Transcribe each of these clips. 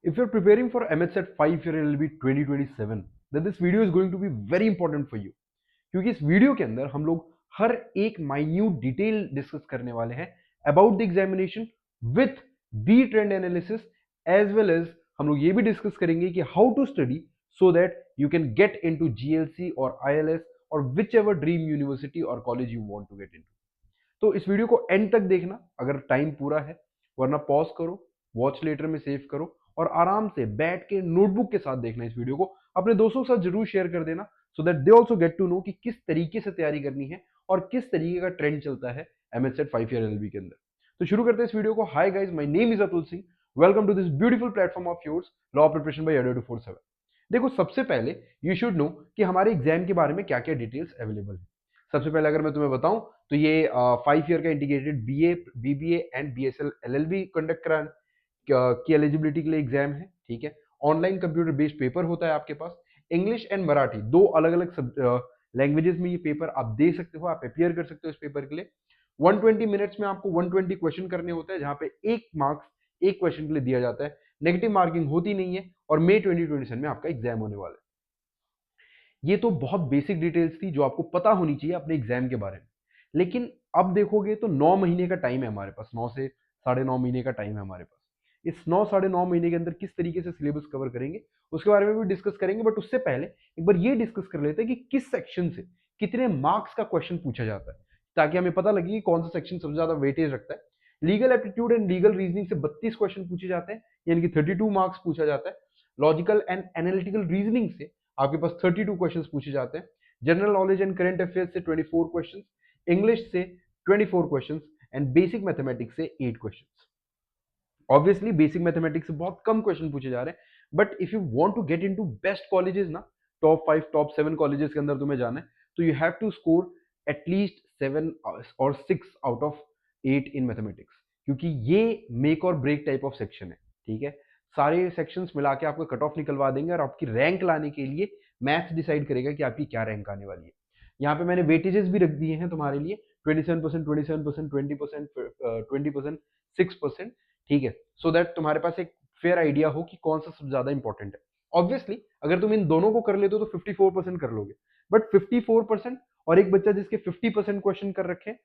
If you're preparing for MHSET 5 year LLB 2027, then this video is going to be very important for you. क्योंकि इस video के अंदर हम लोग हर एक माइन्यूट डिटेल डिस्कस करने वाले हैं about the examination with the trend analysis, as well as हम लोग ये भी डिस्कस करेंगे कि how to study so that you can get into GLC और आईएलएस और विच एवर ड्रीम यूनिवर्सिटी और college you want to get into. तो इस वीडियो को एंड तक देखना अगर टाइम पूरा है, वरना पॉज करो, वॉच लेटर में सेव करो और आराम से बैठ के नोटबुक के साथ देखना इस वीडियो को। अपने दोस्तों के साथ जरूर शेयर कर देना so that they also get to know कि किस तरीके से तैयारी करनी है और किस तरीके का ट्रेंड चलता है एमएचसेट 5 ईयर एलएलबी के अंदर। तो शुरू करते हैं इस वीडियो को। Hi guys, my name is Atul Singh. Welcome to this beautiful platform of yours, law preparation by Adda 247। देखो, सबसे पहले यू शुड नो कि हमारे एग्जाम के बारे में क्या क्या डिटेल्स अवेलेबल है। सबसे पहले अगर मैं तुम्हें बताऊं तो ये 5 ईयर का integrated BA, BBA and BSL LLB conduct करा की एलिजिबिलिटी के लिए एग्जाम है। ठीक है, ऑनलाइन कंप्यूटर बेस्ड पेपर होता है आपके पास। इंग्लिश एंड मराठी दो अलग अलग लैंग्वेजेस में ये पेपर आप दे सकते हो, आप अपियर कर सकते हो इस पेपर के लिए। 120 मिनट्स में आपको 120 क्वेश्चन करने होते हैं, जहां पे एक मार्क्स एक क्वेश्चन के लिए दिया जाता है। नेगेटिव मार्किंग होती नहीं है और मई 2027 में आपका एग्जाम होने वाला है। ये तो बहुत बेसिक डिटेल्स थी जो आपको पता होनी चाहिए अपने एग्जाम के बारे में। लेकिन अब देखोगे तो 9 महीने का टाइम है हमारे पास, 9 से 9.5 महीने का टाइम है हमारे पास। इस 9 9.5 महीने के अंदर किस तरीके से सिलेबस कवर करेंगे उसके बारे में भी डिस्कस करेंगे। बट उससे पहले एक बार ये डिस्कस कर लेते हैं कि किस सेक्शन से कितने मार्क्स का क्वेश्चन पूछा जाता है, ताकि हमें पता लगे कि कौन सा सेक्शन सबसे ज्यादा वेटेज रखता है। Legal aptitude and legal reasoning से 32 क्वेश्चन पूछे जाते हैं, यानी कि 32 मार्क्स पूछा जाता है। लॉजिकल एंड एनालिटिकल रीजनिंग से आपके पास 32 क्वेश्चंस पूछे जाते हैं। General knowledge and current affairs से 24 क्वेश्चंस, इंग्लिश से 24 क्वेश्चंस एंड बेसिक मैथमेटिक्स से 8 क्वेश्चंस। ऑब्वियसली बेसिक मैथमेटिक्स से बहुत कम क्वेश्चन पूछे जा रहे हैं, but if you want to get into best colleges ना, टॉप 5 टॉप 7 कॉलेजेस के अंदर तुम्हें जाना है, तो you have to score at least 7 और 6 आउट ऑफ 8 इन मैथमेटिक्स, क्योंकि ये मेक और ब्रेक टाइप ऑफ सेक्शन है। ठीक है, सारे सेक्शंस मिला के आपका कट ऑफ निकलवा देंगे और आपकी रैंक लाने के लिए मैथ्स डिसाइड करेगा कि आपकी क्या रैंक आने वाली है। यहाँ पे मैंने वेटेजेस भी रख दिए हैं तुम्हारे लिए, 27%, 27%, 20%, 20%, 6%। ठीक है, सो दैट तुम्हारे पास एक फेयर आइडिया हो कि कौन सा सबसे ज्यादा इंपॉर्टेंट है। ऑब्वियसली अगर तुम इन दोनों को कर लेते हो तो 54% कर लोगे, बट 54% और एक बच्चा जिसके 50% क्वेश्चन कर रखे हैं,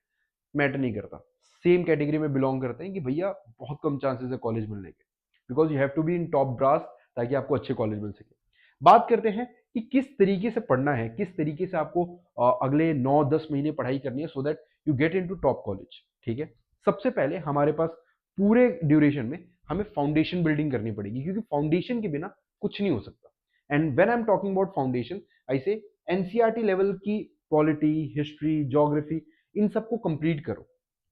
मैटर नहीं करता। सेम कैटेगरी में बिलोंग करते हैं कि भैया बहुत कम चांसेस है कॉलेज मिलने के, because you have to be in top brass, ताकि आपको अच्छे कॉलेज मिल सके। बात करते हैं कि किस तरीके से पढ़ना है, किस तरीके से आपको अगले 9-10 महीने पढ़ाई करनी है so that you get into top college. ठीक है, सबसे पहले हमारे पास पूरे ड्यूरेशन में हमें फाउंडेशन बिल्डिंग करनी पड़ेगी, क्योंकि फाउंडेशन के बिना कुछ नहीं हो सकता। And when I am talking about foundation, I say NCERT level की पॉलिटी, हिस्ट्री, ज्योग्राफी, इन सबको कंप्लीट करो।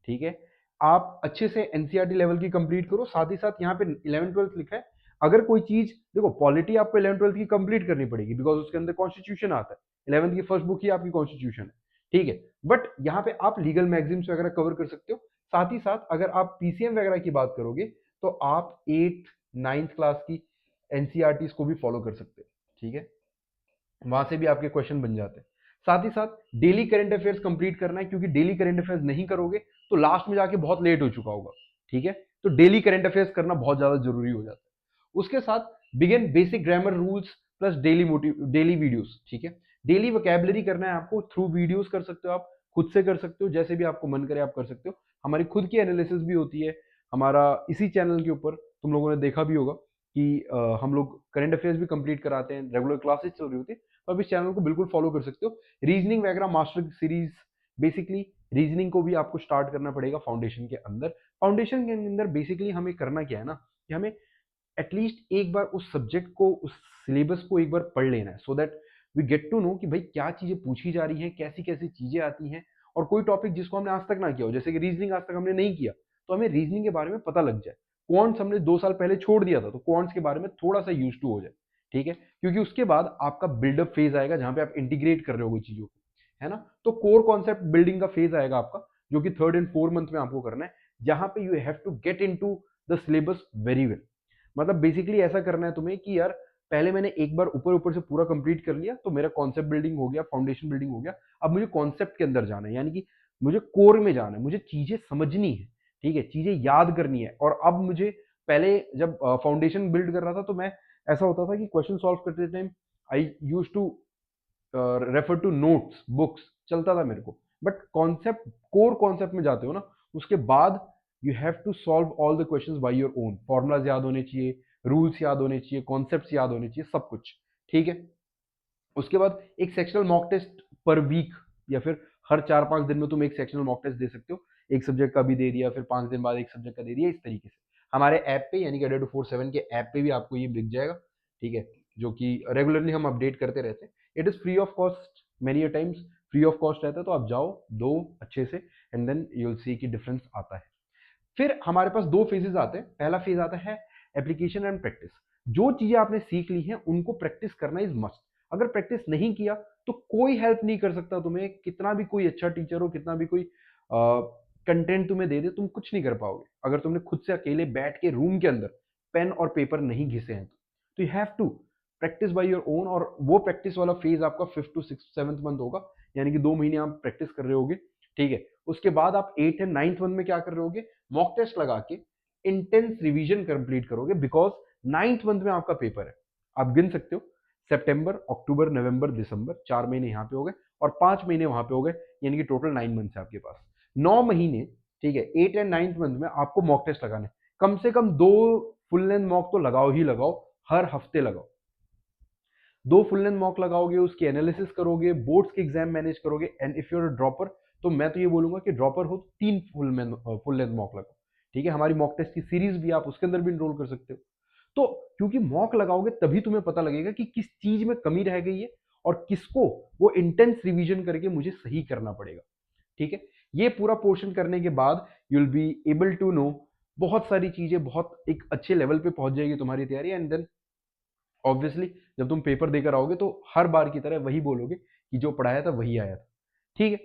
ठीक है, आप अच्छे से एनसीईआरटी लेवल की कंप्लीट करो। साथ ही साथ यहाँ पे 11th-12th लिखा है, अगर कोई चीज देखो, पॉलिटी आपको 11th-12th की कंप्लीट करनी पड़ेगी, बिकॉज उसके अंदर कॉन्स्टिट्यूशन आता है। 11th की फर्स्ट बुक ही आपकी कॉन्स्टिट्यूशन है। ठीक है, बट यहाँ पे आप लीगल मैगजीम्स वगैरह कवर कर सकते हो। साथ ही साथ अगर आप पीसीएम वगैरह की बात करोगे तो आप 8th-9th क्लास की एनसीईआरटी को भी फॉलो कर सकते हो। ठीक है, वहां से भी आपके क्वेश्चन बन जाते हैं। साथ ही साथ डेली करंट अफेयर्स कंप्लीट करना है, क्योंकि डेली करंट अफेयर्स नहीं करोगे तो लास्ट में जाके बहुत लेट हो चुका होगा। ठीक है, तो डेली करंट अफेयर्स करना बहुत ज्यादा जरूरी हो जाता है। उसके साथ begin basic grammar rules plus daily videos. ठीक है, डेली वोकैबुलरी करना है आपको, थ्रू वीडियोस कर सकते हो, आप खुद से कर सकते हो, जैसे भी आपको मन करे आप कर सकते हो। हमारी खुद की एनालिसिस भी होती है हमारा इसी चैनल के ऊपर, तुम लोगों ने देखा भी होगा कि हम लोग करंट अफेयर्स भी कंप्लीट कराते हैं, रेगुलर क्लासेस चल रही होती है, तो आप इस चैनल को बिल्कुल फॉलो कर सकते हो। रीजनिंग वगैरह मास्टर सीरीज, बेसिकली रीजनिंग को भी आपको स्टार्ट करना पड़ेगा फाउंडेशन के अंदर। फाउंडेशन के अंदर बेसिकली हमें करना क्या है ना, कि हमें एटलीस्ट एक बार उस सब्जेक्ट को, उस सिलेबस को एक बार पढ़ लेना है, so that we get to know कि भाई क्या चीजें पूछी जा रही हैं, कैसी कैसी चीजें आती हैं। और कोई टॉपिक जिसको हमने आज तक ना किया हो, जैसे कि रीजनिंग आज तक हमने नहीं किया, तो हमें रीजनिंग के बारे में पता लग जाए। क्वांट्स हमने 2 साल पहले छोड़ दिया था, तो क्वांट्स के बारे में थोड़ा सा यूज टू हो जाए। ठीक है, क्योंकि उसके बाद आपका बिल्डअप फेज आएगा, जहां पे आप इंटीग्रेट कर रहे हो चीजों को, है ना। तो कोर कॉन्सेप्ट बिल्डिंग का फेज आएगा आपका, जो कि 3rd एंड 4th मंथ में आपको करना है, जहां पे you have to get into the syllabus very well. मतलब बेसिकली ऐसा करना है तुम्हें कि यार पहले मैंने एक बार ऊपर ऊपर से पूरा कंप्लीट कर लिया, तो मेरा कॉन्सेप्ट बिल्डिंग हो गया, फाउंडेशन बिल्डिंग हो गया। अब मुझे कॉन्सेप्ट के अंदर जाना है, यानी कि मुझे कोर में जाना है, मुझे चीजें समझनी है। ठीक है, चीजें याद करनी है, और अब मुझे पहले जब फाउंडेशन बिल्ड कर रहा था तो मैं ऐसा होता था कि क्वेश्चन सॉल्व करते time I use to refer to notes books, चलता था मेरे को। बट कॉन्सेप्ट, कोर कॉन्सेप्ट में जाते हो ना, उसके बाद you have to solve all the questions by your own. Formulas याद होने चाहिए, रूल्स याद होने चाहिए, कॉन्सेप्ट्स याद होने चाहिए, सब कुछ। ठीक है। उसके बाद एक sectional mock test per week, या फिर हर 4-5 दिन में तुम एक सेक्शनल मॉक टेस्ट दे सकते हो। एक सब्जेक्ट का भी दे दिया, फिर 5 दिन बाद एक सब्जेक्ट का दे दिया, इस तरीके से। हमारे ऐप पे यानी कि अड्डा 247 के ऐप पे भी आपको ये दिख जाएगा। ठीक है, जो कि रेगुलरली हम अपडेट करते रहते हैं। It is free of cost, many a times free of cost रहता है, तो आप जाओ दो अच्छे से, and then you will see कि डिफरेंस आता है। फिर हमारे पास दो फेजेस आते हैं। पहला फेज आता है एप्लीकेशन एंड प्रैक्टिस। जो चीजें आपने सीख ली हैं उनको प्रैक्टिस करना इज मस्ट। अगर प्रैक्टिस नहीं किया तो कोई हेल्प नहीं कर सकता तुम्हें, कितना भी कोई अच्छा टीचर हो, कितना भी कोई कंटेंट तुम्हें दे दे, तुम कुछ नहीं कर पाओगे अगर तुमने खुद से अकेले बैठ के रूम के अंदर पेन और पेपर नहीं घिसे हैं। तो you have to practice by your own. और वो प्रैक्टिस वाला फेज आपका 5th to 6th 7th month होगा, यानी कि 2 महीने आप प्रैक्टिस कर रहे होगे। ठीक है। उसके बाद आप 8th एंड 9th मंथ में क्या कर रहे होगे, मॉक टेस्ट लगा के इंटेंस रिवीजन कंप्लीट करोगे, बिकॉज 9th मंथ में आपका पेपर है। आप गिन सकते हो, सितंबर, अक्टूबर, नवंबर, दिसंबर, 4 महीने यहाँ पे हो गए और 5 महीने वहां पे हो गए, यानी कि टोटल 9 मंथ है आपके पास। 9 महीने। ठीक है। 8 एंड 9th मंथ में आपको मॉक टेस्ट लगाने, कम से कम 2 फुल लेंथ मॉक तो लगाओ ही लगाओ, हर हफ्ते लगाओ। 2 फुल लेंथ मॉक लगाओगे, उसकी एनालिसिस करोगे, बोर्ड्स के एग्जाम मैनेज करोगे। एंड इफ यूर ड्रॉपर, तो मैं तो ये बोलूंगा कि ड्रॉपर हो तो 3 फुल लेंथ मॉक लगाओ। ठीक है। हमारी मॉक टेस्ट की सीरीज भी आप उसके अंदर भी इनरोल कर सकते हो। तो क्योंकि मॉक लगाओगे तभी तुम्हें पता लगेगा कि किस चीज में कमी रह गई है और किसको वो इंटेंस रिवीजन करके मुझे सही करना पड़ेगा। ठीक है। ये पूरा पोर्शन करने के बाद you will be able to know बहुत सारी चीजें, बहुत एक अच्छे लेवल पे पहुंच जाएगी तुम्हारी तैयारी। एंड देन ऑब्वियसली जब तुम पेपर देकर आओगे तो हर बार की तरह वही बोलोगे कि जो पढ़ाया था वही आया था। ठीक है।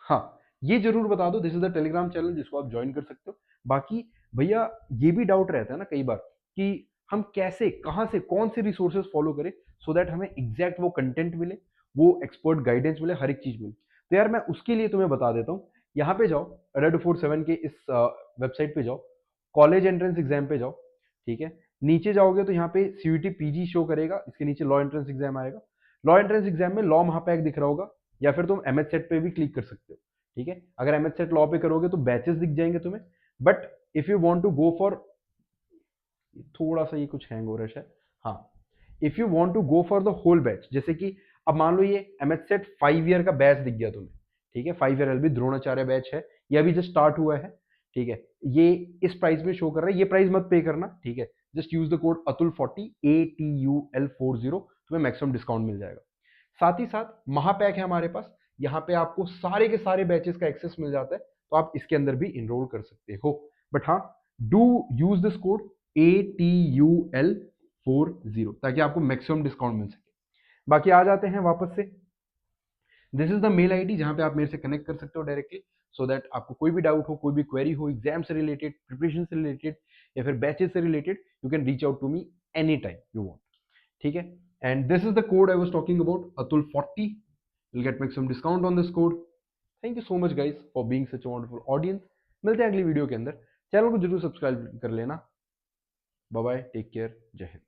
हाँ, ये जरूर बता दो, this is the Telegram channel जिसको आप ज्वाइन कर सकते हो। बाकी भैया ये भी डाउट रहता है ना कई बार कि हम कैसे, कहाँ से, कौन से रिसोर्सेज फॉलो करें सो दैट हमें एग्जैक्ट वो कंटेंट मिले, वो एक्सपर्ट गाइडेंस मिले, हर एक चीज मिले। तो यार मैं उसके लिए तुम्हें बता देता हूँ। यहाँ पे जाओ, अड्डा 247 के इस वेबसाइट पे जाओ, कॉलेज एंट्रेंस एग्जाम पे जाओ। ठीक है। नीचे जाओगे तो यहाँ पे सीयूटी पीजी शो करेगा, इसके नीचे लॉ एंट्रेंस एग्जाम आएगा। लॉ एंट्रेंस एग्जाम में लॉ महापैक दिख रहा होगा, या फिर तुम एमएच सेट पे भी क्लिक कर सकते हो। ठीक है। अगर एमएच सेट लॉ पे करोगे तो बैचेस दिख जाएंगे तुम्हें। But if you want to go for, थोड़ा सा ये कुछ हैंग हो रहा है शायद। हाँ, if you want to go for the whole batch, जैसे कि अब मान लो ये एमएच सेट 5 ईयर का बैच दिख गया तुम्हें। ठीक है। 5 ईयर एलबी द्रोणाचार्य बैच है, ये अभी जस्ट स्टार्ट हुआ है। ठीक है। ये इस प्राइस में शो कर रहा है, ये प्राइस मत पे करना। ठीक है। जस्ट यूज द कोड अतुल40, ATUL40, तुम्हें मैक्सिमम डिस्काउंट मिल जाएगा। साथ ही साथ महापैक है हमारे पास, यहाँ पे आपको सारे के सारे बैचेस का एक्सेस मिल जाता है, तो आप इसके अंदर भी इनरोल कर सकते हो। बट हाँ, do use this code ATUL40 ताकि आपको मैक्सिमम डिस्काउंट मिल सके। बाकी आ जाते हैं वापस से, this is the mail ID जहां पे आप मेरे से कनेक्ट कर सकते हो डायरेक्टली, सो दैट आपको कोई भी डाउट हो, कोई भी क्वेरी हो, एग्जाम से रिलेटेड, प्रिपरेशन से रिलेटेड, या फिर बैचेस से related, you can reach out to me any time you want. ठीक है। And this is the code I was talking about, अतुल40। you'll get make some discount on this code. Thank you so much guys for being such a wonderful audience. मिलते हैं अगली video के अंदर। Channel को जरूर सब्सक्राइब कर लेना। बाय बाय, टेक केयर, जय हिंद।